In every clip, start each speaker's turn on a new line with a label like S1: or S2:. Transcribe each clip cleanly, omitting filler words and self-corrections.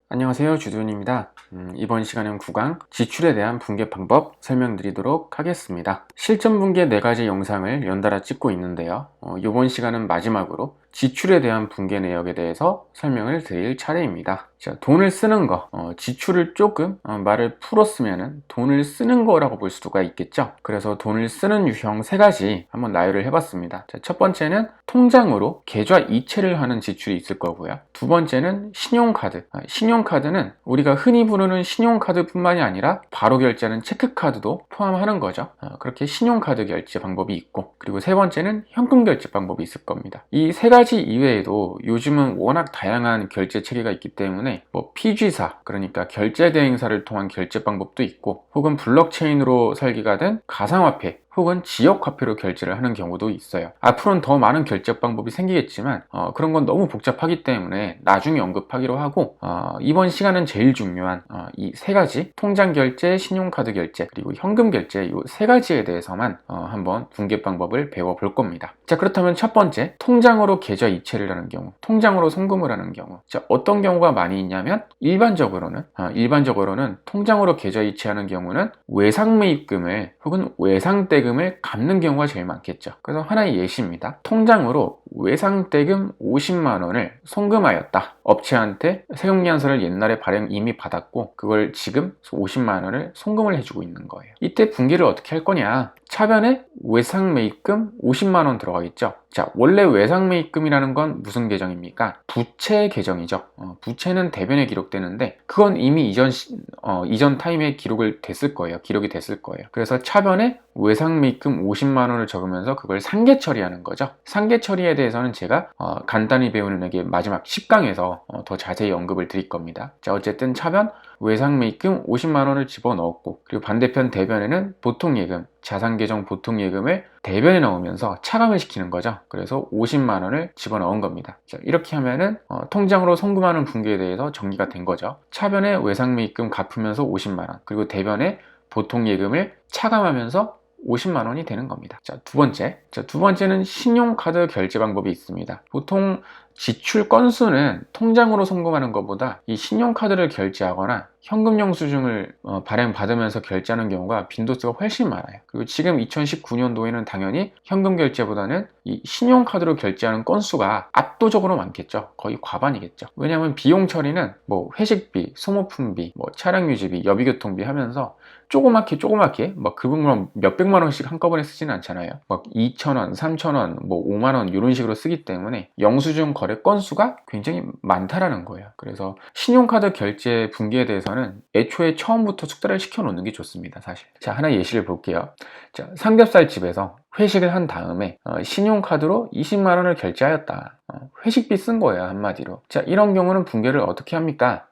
S1: 안녕하세요, 주둔입니다. 이번 시간은 구강 지출에 대한 분계 방법 설명드리도록 하겠습니다. 실전 분계 4가지 영상을 연달아 찍고 있는데요. 이번 시간은 마지막으로 지출에 대한 분계 내역에 대해서 설명을 드릴 차례입니다. 자, 돈을 쓰는 거, 지출을 조금 말을 풀었으면 돈을 쓰는 거라고 볼 수가 있겠죠. 그래서 돈을 쓰는 유형 3가지 한번 나열을 해봤습니다. 자, 첫 번째는 통장으로 계좌 이체를 하는 지출이 있을 거고요. 두 번째는 신용카드. 신용카드는 우리가 흔히 부르는 신용카드뿐만이 아니라 바로 결제하는 체크카드도 포함하는 거죠. 그렇게 신용카드 결제 방법이 있고, 그리고 세 번째는 현금 결제 방법이 있을 겁니다. 이 3가지 이외에도 요즘은 워낙 다양한 결제 체계가 있기 때문에 PG사, 그러니까 결제 대행사를 통한 결제 방법도 있고, 혹은 블록체인으로 설계가 된 가상화폐 혹은 지역화폐로 결제를 하는 경우도 있어요. 앞으로는 더 많은 결제 방법이 생기겠지만 그런 건 너무 복잡하기 때문에 나중에 언급하기로 하고, 이번 시간은 제일 중요한 이 3가지 통장 결제, 신용카드 결제, 그리고 현금 결제 이 3가지에 대해서만 한번 분계 방법을 배워볼 겁니다. 자, 그렇다면 첫 번째, 통장으로 계좌 이체를 하는 경우, 통장으로 송금을 하는 경우. 자, 어떤 경우가 많이 있냐면 일반적으로는 통장으로 계좌 이체하는 경우는 외상매입금을 혹은 외상대금을 갚는 경우가 제일 많겠죠. 그래서 하나의 예시입니다. 통장으로 외상대금 50만 원을 송금하였다. 업체한테 세금계산서를 옛날에 이미 받았고 그걸 지금 50만 원을 송금을 해주고 있는 거예요. 이때 분기를 어떻게 할 거냐? 차변에 외상매입금 50만 원 들어가겠죠. 자, 원래 외상매입금이라는 건 무슨 계정입니까? 부채 계정이죠. 부채는 대변에 기록되는데 그건 이미 이전 타임에 기록이 됐을 거예요. 그래서 차변에 외상매입금 50만 원을 적으면서 그걸 상계 처리하는 거죠. 상계 처리에 대해서는 제가 간단히 배우는 에게 마지막 10강에서 더 자세히 언급을 드릴 겁니다. 자, 어쨌든 차변 외상매입금 50만 원을 집어넣었고, 그리고 반대편 대변에는 보통예금, 자산계정 보통예금을 대변에 넣으면서 차감을 시키는 거죠. 그래서 50만 원을 집어넣은 겁니다. 자, 이렇게 하면은 통장으로 송금하는 분기에 대해서 정리가 된 거죠. 차변에 외상매입금 갚으면서 50만 원, 그리고 대변에 보통예금을 차감하면서 50만 원이 되는 겁니다. 자, 두 번째는 신용카드 결제 방법이 있습니다. 보통 지출 건수는 통장으로 송금하는 것보다 이 신용카드를 결제하거나 현금 영수증을 발행받으면서 결제하는 경우가 빈도수가 훨씬 많아요. 그리고 지금 2019년도에는 당연히 현금 결제보다는 이 신용카드로 결제하는 건수가 압도적으로 많겠죠. 거의 과반이겠죠. 왜냐하면 비용 처리는 회식비, 소모품비, 차량 유지비, 여비교통비 하면서 조그맣게 그분만 몇백만 원씩 한꺼번에 쓰지는 않잖아요. 2,000원, 3,000원, 5만 원 이런 식으로 쓰기 때문에 영수증 거래 건수가 굉장히 많다라는 거예요. 그래서 신용카드 결제 분기에 대해서는 애초에 처음부터 숙달을 시켜 놓는 게 좋습니다, 사실. 자, 하나 예시를 볼게요. 자, 삼겹살집에서 회식을 한 다음에 신용카드로 20만 원을 결제하였다. 회식비 쓴 거예요, 한마디로. 자, 이런 경우는 분계를 어떻게 합니까?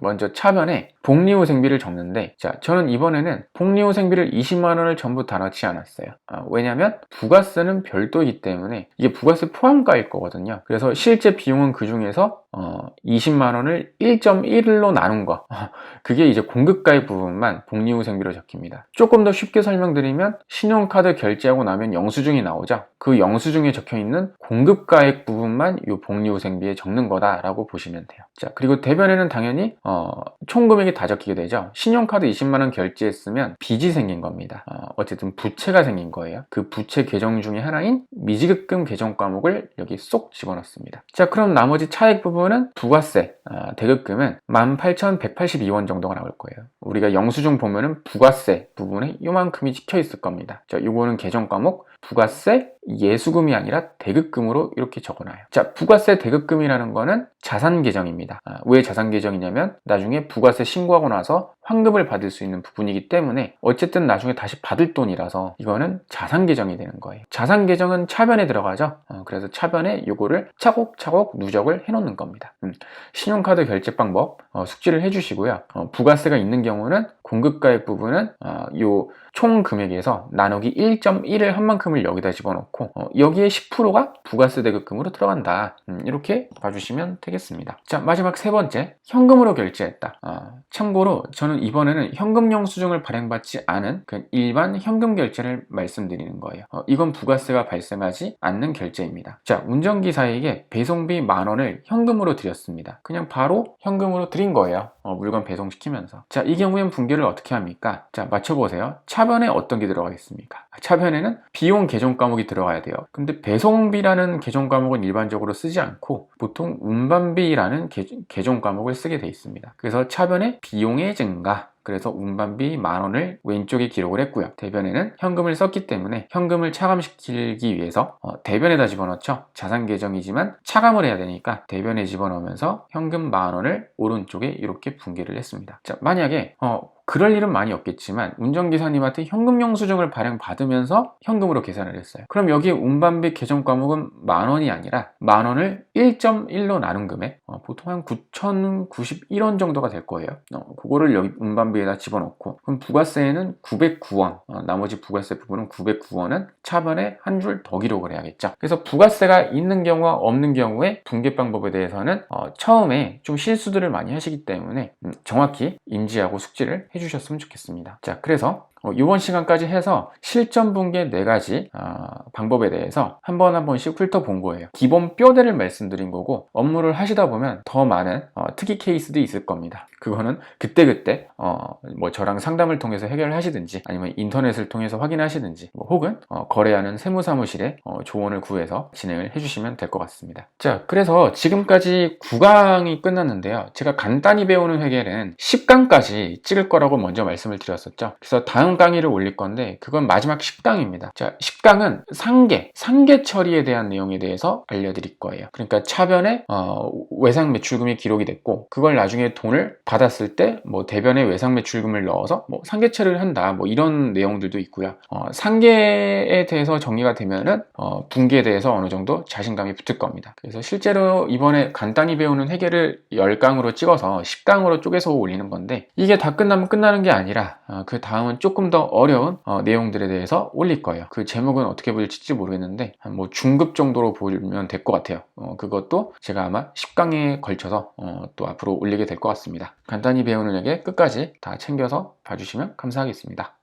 S1: 먼저 차변에 복리후생비를 적는데, 자, 저는 이번에는 복리후생비를 20만 원을 전부 다 넣지 않았어요. 왜냐면 부가세는 별도이기 때문에 이게 부가세 포함가일 거거든요. 그래서 실제 비용은 그 중에서 20만 원을 1.1로 나눈 거, 그게 이제 공급가액 부분만 복리후생비로 적힙니다. 조금 더 쉽게 설명드리면 신용카드 결제하고 나면 영수증이 나오죠. 그 영수증에 적혀있는 공급가액 부분만 이 복리후생비에 적는 거다라고 보시면 돼요. 자, 그리고 대변에는 당연히 총 금액이 다 적히게 되죠. 신용카드 20만 원 결제했으면 빚이 생긴 겁니다. 어쨌든 부채가 생긴 거예요. 그 부채 계정 중에 하나인 미지급금 계정 과목을 여기 쏙 집어넣습니다. 자, 그럼 나머지 차액 부분은 부가세, 대급금은 18,182원 정도가 나올 거예요. 우리가 영수증 보면은 부가세 부분에 요만큼이 찍혀 있을 겁니다. 자, 요거는 계정 과목 부가세 예수금이 아니라 대급금으로 이렇게 적어놔요. 자, 부가세 대급금이라는 거는 자산 계정입니다. 왜 자산 계정이냐면 나중에 부가세 신고하고 나서 환급을 받을 수 있는 부분이기 때문에 어쨌든 나중에 다시 받을 돈이라서 이거는 자산 계정이 되는 거예요. 자산 계정은 차변에 들어가죠. 그래서 차변에 요거를 차곡차곡 누적을 해놓는 겁니다. 신용카드 결제 방법 숙지를 해주시고요. 부가세가 있는 경우는 공급가액 부분은 요 총 금액에서 나누기 1.1을 한 만큼을 여기다 집어넣고 여기에 10%가 부가세 대급금으로 들어간다. 이렇게 봐주시면 되겠습니다. 자, 마지막 세 번째, 현금으로 결제했다. 참고로 저는 이번에는 현금 영수증을 발행받지 않은 그냥 일반 현금 결제를 말씀드리는 거예요. 이건 부가세가 발생하지 않는 결제입니다. 자, 운전기사에게 배송비 10,000원을 현금으로 드렸습니다. 그냥 바로 현금으로 줄인 거예요. 물건 배송시키면서. 자, 이 경우엔 붕괴를 어떻게 합니까? 자, 맞춰보세요. 차변에 어떤 게 들어가겠습니까? 차변에는 비용 계정 과목이 들어가야 돼요. 근데 배송비라는 계정 과목은 일반적으로 쓰지 않고 보통 운반비라는 계정 과목을 쓰게 돼 있습니다. 그래서 차변에 비용의 증가, 그래서 운반비 10,000원을 왼쪽에 기록을 했고요. 대변에는 현금을 썼기 때문에 현금을 차감시키기 위해서 대변에다 집어넣죠. 자산 계정이지만 차감을 해야 되니까 대변에 집어넣으면서 현금 10,000원을 오른쪽에 이렇게 분기를 했습니다. 자, 만약에 그럴 일은 많이 없겠지만 운전기사님한테 현금 영수증을 발행받으면서 현금으로 계산을 했어요. 그럼 여기 운반비 계정 과목은 10,000원이 아니라 10,000원을 1.1로 나눈 금액, 보통 한 9,091원 정도가 될 거예요. 그거를 여기 운반비에다 집어넣고, 그럼 부가세는 909원, 나머지 부가세 부분은 909원은 차변에 한 줄 더 기록을 해야겠죠. 그래서 부가세가 있는 경우와 없는 경우에 분계 방법에 대해서는 처음에 좀 실수들을 많이 하시기 때문에 정확히 인지하고 숙지를 해주셨으면 좋겠습니다. 자, 그래서 이번 시간까지 해서 실전 분계 4가지 방법에 대해서 한 번씩 훑어본 거예요. 기본 뼈대를 말씀드린 거고, 업무를 하시다 보면 더 많은 특이 케이스도 있을 겁니다. 그거는 그때그때 뭐 저랑 상담을 통해서 해결을 하시든지, 아니면 인터넷을 통해서 확인하시든지, 혹은 거래하는 세무사무실에 조언을 구해서 진행을 해주시면 될 것 같습니다. 자, 그래서 지금까지 9강이 끝났는데요. 제가 간단히 배우는 회계는 10강까지 찍을 거라고 먼저 말씀을 드렸었죠. 그래서 다음 강의를 올릴 건데 그건 마지막 10강입니다. 자, 10강은 상계 처리에 대한 내용에 대해서 알려드릴 거예요. 그러니까 차변에 외상 매출금이 기록이 됐고, 그걸 나중에 돈을 받았을 때 뭐 대변에 외상 매출금을 넣어서 뭐 상계 처리를 한다, 뭐 이런 내용들도 있고요. 상계에 대해서 정리가 되면은 분기에 대해서 어느 정도 자신감이 붙을 겁니다. 그래서 실제로 이번에 간단히 배우는 회계를 10강으로 찍어서 10강으로 쪼개서 올리는 건데, 이게 다 끝나면 끝나는 게 아니라 그 다음은 조금 더 어려운 내용들에 대해서 올릴 거예요. 그 제목은 어떻게 보일지 모르겠는데 뭐 중급 정도로 보면 될 것 같아요. 그것도 제가 아마 10강에 걸쳐서 또 앞으로 올리게 될 것 같습니다. 간단히 배우는 회계 끝까지 다 챙겨서 봐주시면 감사하겠습니다.